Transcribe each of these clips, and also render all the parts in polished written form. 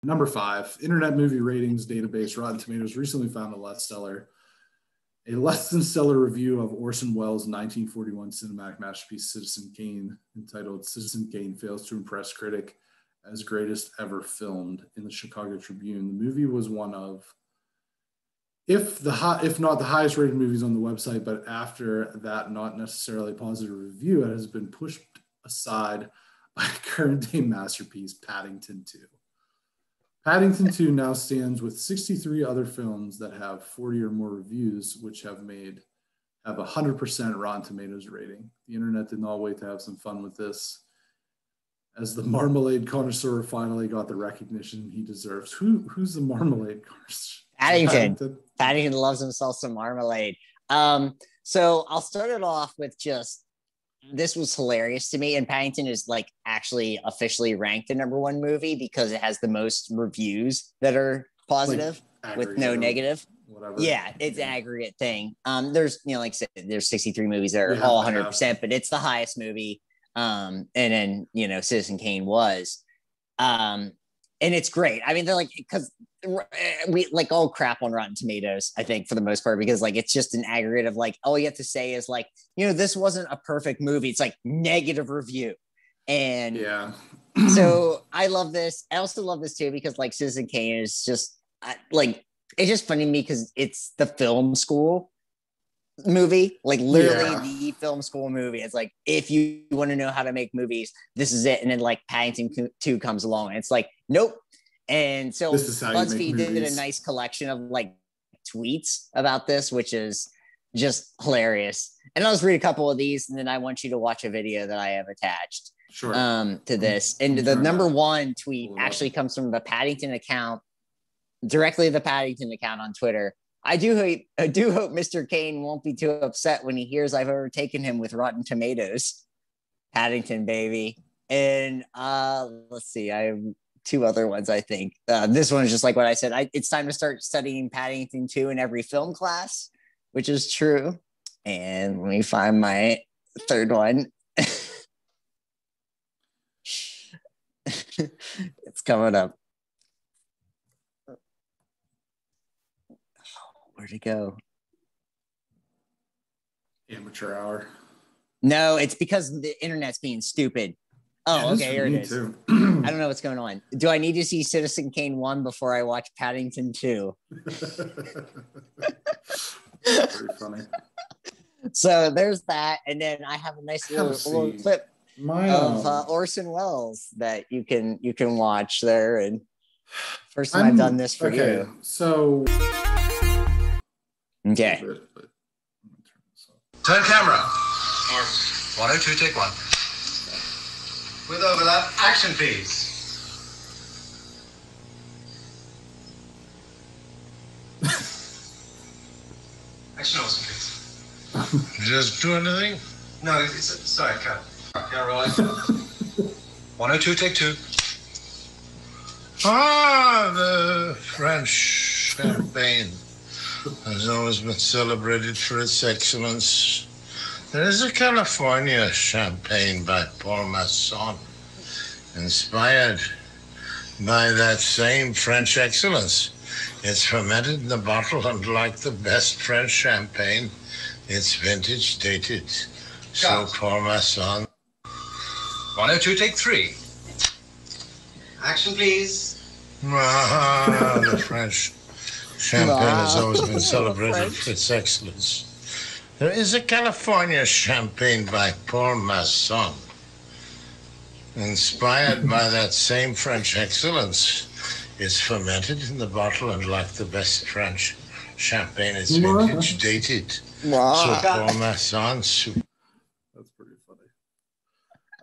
Number 5, Internet Movie Ratings database Rotten Tomatoes recently found a less than stellar review of Orson Welles' 1941 cinematic masterpiece Citizen Kane, entitled "Citizen Kane Fails to Impress Critic as Greatest Ever Filmed," in the Chicago Tribune. The movie was one of, if not the highest rated movies on the website, but after that not necessarily positive review, it has been pushed aside by a current day masterpiece, Paddington 2. Paddington 2 now stands with 63 other films that have 40 or more reviews, which have 100% Rotten Tomatoes rating. The internet did not wait to have some fun with this, as the marmalade connoisseur finally got the recognition he deserves. Who's the marmalade connoisseur? Paddington. Paddington loves himself some marmalade. So I'll start it off with just, this was hilarious to me, and Paddington is like actually officially ranked the number 1 movie because it has the most reviews that are positive, like, with no negative. Whatever. Yeah, it's an aggregate thing. There's, like I said, there's 63 movies that are all 100%, but it's the highest movie. And then, Citizen Kane was. And it's great. I mean, they're like, because we like all crap on Rotten Tomatoes, I think, for the most part, because like it's just an aggregate of like, all you have to say is like, this wasn't a perfect movie. It's like negative review. And yeah. So I love this. I also love this too, because like Citizen Kane is just like, it's just funny to me because it's the film school movie, like literally the film school movie. It's like, if you want to know how to make movies, this is it. And then like Paddington 2 comes along and it's like, nope. And so BuzzFeed did a nice collection of like tweets about this, which is just hilarious. And I'll just read a couple of these, and then I want you to watch a video that I have attached to this. And the number 1 tweet actually comes from the Paddington account, directly the Paddington account on Twitter. I do hope Mr. Kane won't be too upset when he hears I've overtaken him with Rotten Tomatoes. Paddington, baby. And let's see, I have 2 other ones, I think. This one is just like what I said. It's time to start studying Paddington 2 in every film class, which is true. And let me find my 3rd one. It's coming up. Where'd it go? Amateur hour. No, it's because the internet's being stupid. Oh, okay, here it is. I don't know what's going on. Do I need to see Citizen Kane 1 before I watch Paddington 2? Pretty funny. So there's that, and then I have a nice little clip of Orson Welles that you can watch there. And first time I've done this for you. So okay. Turn camera. 102, take 1. With overlap, action please. Action Orson, please. Just do anything? No, sorry, cut. Camera rolling. 102, take 2. The French champagne has always been celebrated for its excellence. There is a California champagne by Paul Masson, inspired by that same French excellence. It's fermented in the bottle, and like the best French champagne, it's vintage dated. So Paul Masson. 102, take 3. Action, please. The French champagne has always been celebrated for its excellence. There is a California champagne by Paul Masson, inspired by that same French excellence. It's fermented in the bottle, and like the best French champagne, it's vintage dated. So Paul Masson. That's pretty funny.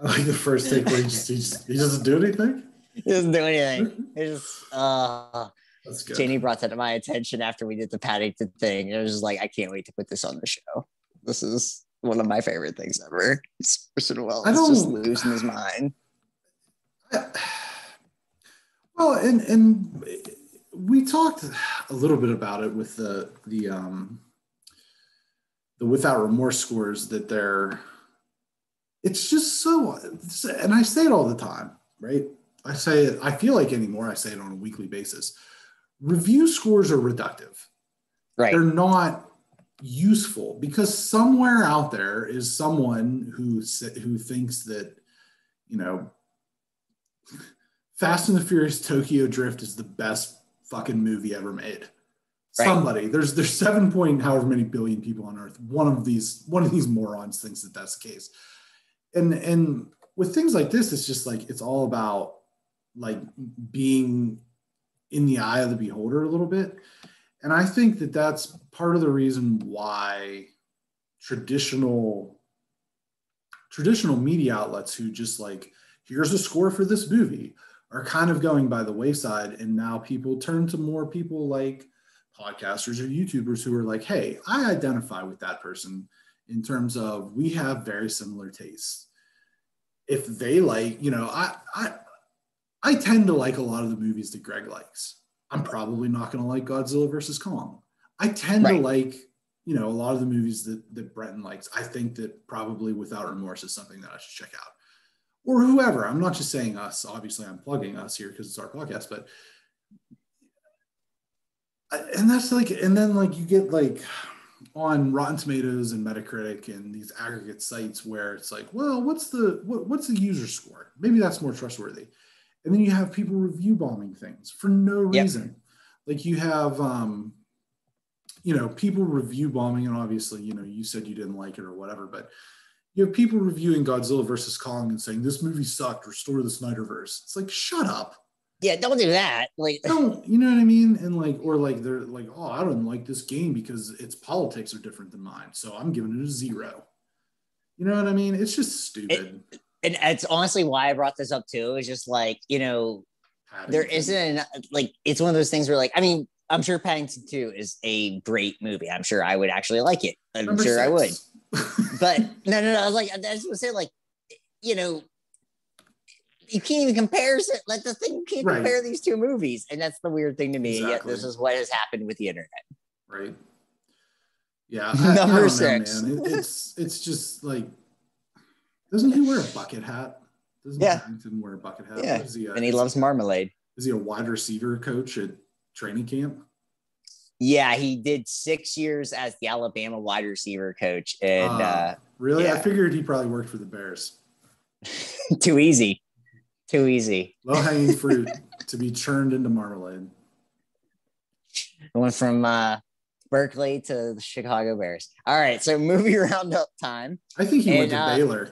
I like the first take where he doesn't do anything. He doesn't do anything. He just That's good. Janie brought that to my attention after we did the Paddington thing. It was just like, I can't wait to put this on the show. This is one of my favorite things ever. It's Orson Welles just losing his mind. Well, and we talked a little bit about it with the without remorse scores, that it's just so, and I say it all the time, right? I say it, I feel like anymore, I say it on a weekly basis. Review scores are reductive. Right. They're not useful because somewhere out there is someone who thinks that, you know, Fast and the Furious Tokyo Drift is the best fucking movie ever made. Right. Somebody, there's 7 point however many billion people on Earth. One of these morons thinks that that's the case. And with things like this, it's just like, it's all about like being in the eye of the beholder a little bit. And I think that that's part of the reason why traditional media outlets who just like, here's a score for this movie, are kind of going by the wayside. And now people turn to more people like podcasters or YouTubers who are like, hey, I identify with that person in terms of we have very similar tastes. If they like, you know, I tend to like a lot of the movies that Greg likes. I'm probably not going to like Godzilla versus Kong. I tend to like, you know, a lot of the movies that Brenton likes. I think that probably Without Remorse is something that I should check out. Or whoever. I'm not just saying us. Obviously, I'm plugging us here because it's our podcast. But and that's like, and then like you get like on Rotten Tomatoes and Metacritic and these aggregate sites where it's like, well, what's the user score? Maybe that's more trustworthy. And then you have people review bombing things for no reason. Like you have, you know, people review bombing, and obviously, you know, you said you didn't like it or whatever, but you have people reviewing Godzilla versus Kong and saying this movie sucked, restore the Snyderverse. It's like, shut up. Yeah, don't do that. Like, don't, you know what I mean? And like, or like they're like, oh, I don't like this game because its politics are different than mine, so I'm giving it a 0. You know what I mean? It's just stupid. And it's honestly why I brought this up too. Is just like, you know, Paddington. There isn't like, it's one of those things where like, I mean, I'm sure Paddington 2 is a great movie. I'm sure I would actually like it. I'm Number sure 6. I would. But no. I was like, I just want to say, like, you know, you can't even compare it. Like the thing, you can't compare these two movies, and that's the weird thing to me. Exactly. Yet this is what has happened with the internet. Right. Yeah. Number 6. Know, man. It's just like, doesn't he wear a bucket hat? Doesn't Paddington wear a bucket hat? Yeah. And he loves marmalade. Is he a wide receiver coach at training camp? Yeah, he did 6 years as the Alabama wide receiver coach. And really? Yeah. I figured he probably worked for the Bears. Too easy. Low-hanging fruit to be churned into marmalade. I went from Berkeley to the Chicago Bears. All right, so movie roundup time. I think he went to Baylor.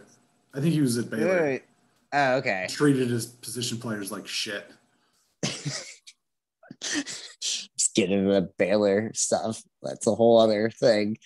I think he was at Baylor. Oh, okay. Treated his position players like shit. Just get into the Baylor stuff. That's a whole other thing.